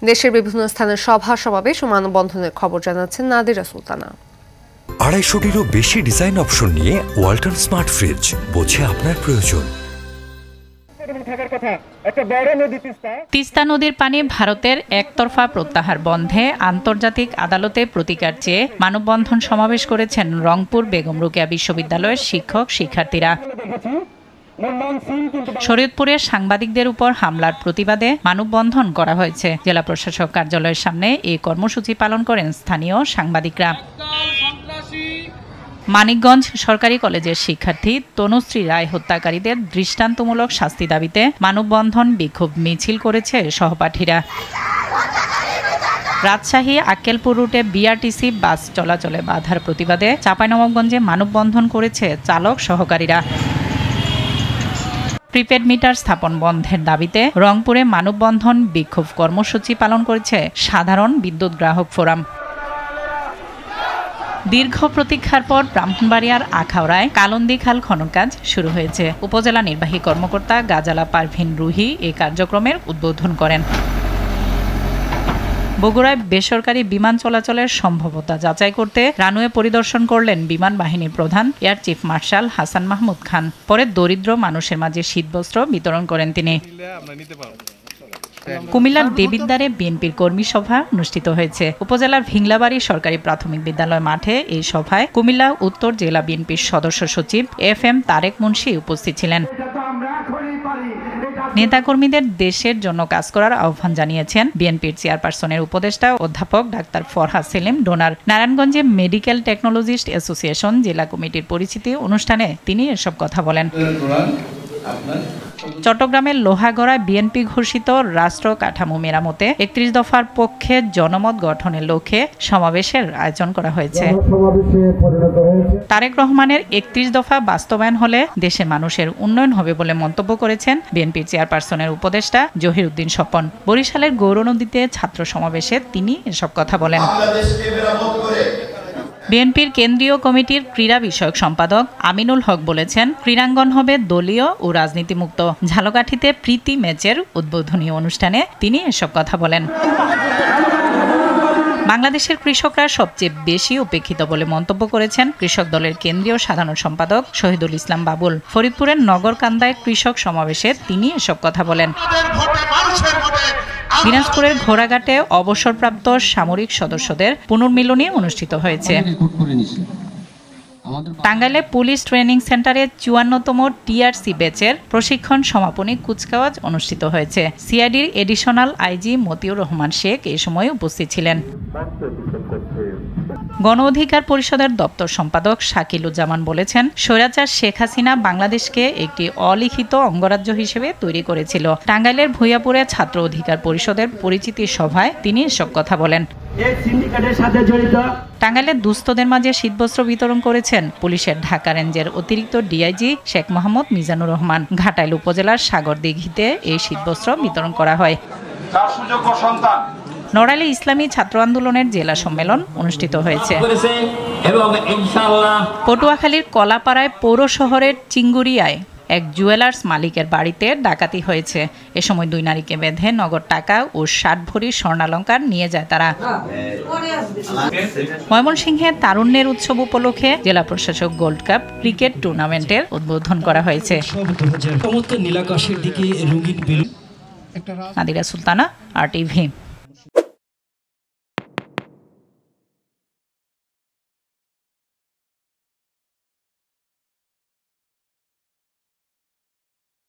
দেশের বিভিন্ন স্থানের সভা সমাবেশ ও মানববন্ধনের খবর জানাচ্ছেন নাদিরা সুলতানা। 250-টিরও বেশি ডিজাইন অপশন নিয়ে ওয়ালটন স্মার্ট ফ্রিজ, বোঝে আপনার প্রয়োজন। তিস্তা নদীর পানি ভারতের একতরফা প্রত্যাহার বন্ধে আন্তর্জাতিক আদালতে প্রতিকার চেয়ে মানববন্ধন সমাবেশ করেছেন রংপুর বেগম রোকেয়া বিশ্ববিদ্যালয়ের শিক্ষক শিক্ষার্থীরা। শরীয়তপুরে সাংবাদিকদের উপর হামলার প্রতিবাদে মানববন্ধন করা হয়েছে। জেলা প্রশাসক কার্যালয়ের সামনে এই কর্মসূচি পালন করেন স্থানীয় সাংবাদিকরা। মানিকগঞ্জ সরকারি কলেজের শিক্ষার্থী তনুশ্রী রায় হত্যাকারীদের দৃষ্টান্তমূলক শাস্তি দাবিতে মানববন্ধন বিক্ষোভ মিছিল করেছে সহপাঠীরা। রাজশাহী আক্কেলপুর রুটে বিআরটিসি বাস চলাচলে বাধার প্রতিবাদে চাঁপাইনবাবগঞ্জে মানববন্ধন করেছে চালক সহকারীরা। প্রিপেড মিটার স্থাপন বন্ধের দাবিতে রংপুরে মানববন্ধন বিক্ষোভ কর্মসূচি পালন করেছে সাধারণ বিদ্যুৎ গ্রাহক ফোরাম। দীর্ঘ প্রতীক্ষার পর ব্রাহ্মণবাড়িয়ার আখাউড়ায় কালন্দি খাল খনন কাজ শুরু হয়েছে। উপজেলা নির্বাহী কর্মকর্তা গাজালা পারভিন রুহি এই কার্যক্রমের উদ্বোধন করেন। বগুড়ায় বেসরকারি বিমান চলাচলের সম্ভাব্যতা যাচাই করতে রানওয়ে পরিদর্শন করলেন বিমান বাহিনীর প্রধান air chief marshal Hasan Mahmud Khan. পরে দরিদ্র মানুষের মাঝে শীতবস্ত্র বিতরণ করেন তিনি। কুমিল্লার দেবিদ্বারে বিএনপির কর্মী সভা অনুষ্ঠিত হয়েছে। উপজেলার ভিংলাবাড়ি সরকারি প্রাথমিক বিদ্যালয় মাঠে এই সভায় কুমিল্লা উত্তর জেলা বিএনপির সদস্য সচিব FM তারেক মুন্সি উপস্থিত ছিলেন। নেতাকর্মীদের দেশের জন্য কাজ করার আহ্বান জানিয়েছেন বিএনপির চেয়ারপারসনের উপদেষ্টা অধ্যাপক ডাক্তার ফরহাদ সেলিম ডোনার। নারায়ণগঞ্জে মেডিকেল টেকনোলজিস্ট অ্যাসোসিয়েশন জেলা কমিটির পরিচিতি অনুষ্ঠানে তিনি এসব কথা বলেন। চট্টগ্রামের লোহাগড়ায় বিএনপি ঘোষিত রাষ্ট্র কাঠামো মেরামতে 31 দফার পক্ষে জনমত গঠনের লক্ষ্যে সমাবেশের আয়োজন করা হয়েছে। তারেক রহমানের 31 দফা বাস্তবায়ন হলে দেশের মানুষের উন্নয়ন হবে বলে মন্তব্য করেছেন বিএনপির চেয়ারপারসনের উপদেষ্টা জহির উদ্দিন স্বপন। বরিশালের গৌরনদীতে ছাত্র সমাবেশে তিনি এসব কথা বলেন। বিএনপির কেন্দ্রীয় কমিটির ক্রীড়া বিষয়ক সম্পাদক আমিনুল হক বলেছেন, ক্রীড়াঙ্গন হবে দলীয় ও রাজনীতিমুক্ত। ঝালকাঠিতে প্রীতি ম্যাচের উদ্বোধনী অনুষ্ঠানে তিনি এসব কথা বলেন। বাংলাদেশের কৃষকরা সবচেয়ে বেশি উপেক্ষিত বলে মন্তব্য করেছেন কৃষক দলের কেন্দ্রীয় সাধারণ সম্পাদক শহীদুল ইসলাম বাবুল। ফরিদপুরের নগরকান্দায় কৃষক সমাবেশে তিনি এসব কথা বলেন। দিনাজপুরের ঘোড়াঘাটে অবসরপ্রাপ্ত সামরিক সদস্যদের পুনর্মিলনী অনুষ্ঠিত হয়েছে। টাঙ্গাইলে পুলিশ ট্রেনিং সেন্টারে 54তম টিআরসি ব্যাচের প্রশিক্ষণ সমাপনী কুচকাওয়াজ অনুষ্ঠিত হয়েছে। সিআইডির এডিশনাল আইজি মতিউর রহমান শেখ এই সময় উপস্থিত ছিলেন। গণ অধিকার পরিষদের দপ্তর সম্পাদক শাকিলুজ্জামান বলেছেন, স্বৈরাচার শেখ হাসিনা বাংলাদেশকে একটি অলিখিত অঙ্গরাজ্য হিসেবে তৈরি করেছিল। টাঙ্গাইলের ভূঁইয়াপুরে ছাত্র অধিকার পরিষদের পরিচিতি সভায় তিনি এসব কথা বলেন। টাঙ্গাইলে দুস্থদের মাঝে শীতবস্ত্র বিতরণ করেছেন পুলিশের ঢাকা রেঞ্জের অতিরিক্ত ডিআইজি শেখ মোহাম্মদ মিজানুর রহমান। ঘাটাইল উপজেলার সাগরদিঘিতে এই শীতবস্ত্র বিতরণ করা হয়। নড়াইলে ইসলামী ছাত্র আন্দোলনের জেলা সম্মেলন অনুষ্ঠিত হয়েছে। পটুয়াখালীর কলাপাড়ায় পৌর শহরের চিঙ্গুরিয়ায় এক জুয়েলার্স মালিকের বাড়িতে ডাকাতি হয়েছে। এ সময় 2 নারীকে বেঁধে নগদ টাকা ও 60 ভরি স্বর্ণালংকার নিয়ে যায় তারা। ময়মনসিংহে তারুণ্যের উৎসব উপলক্ষে জেলা প্রশাসক গোল্ড কাপ ক্রিকেট টুর্নামেন্টের উদ্বোধন করা হয়েছে। নাদিরা সুলতানা, RTV।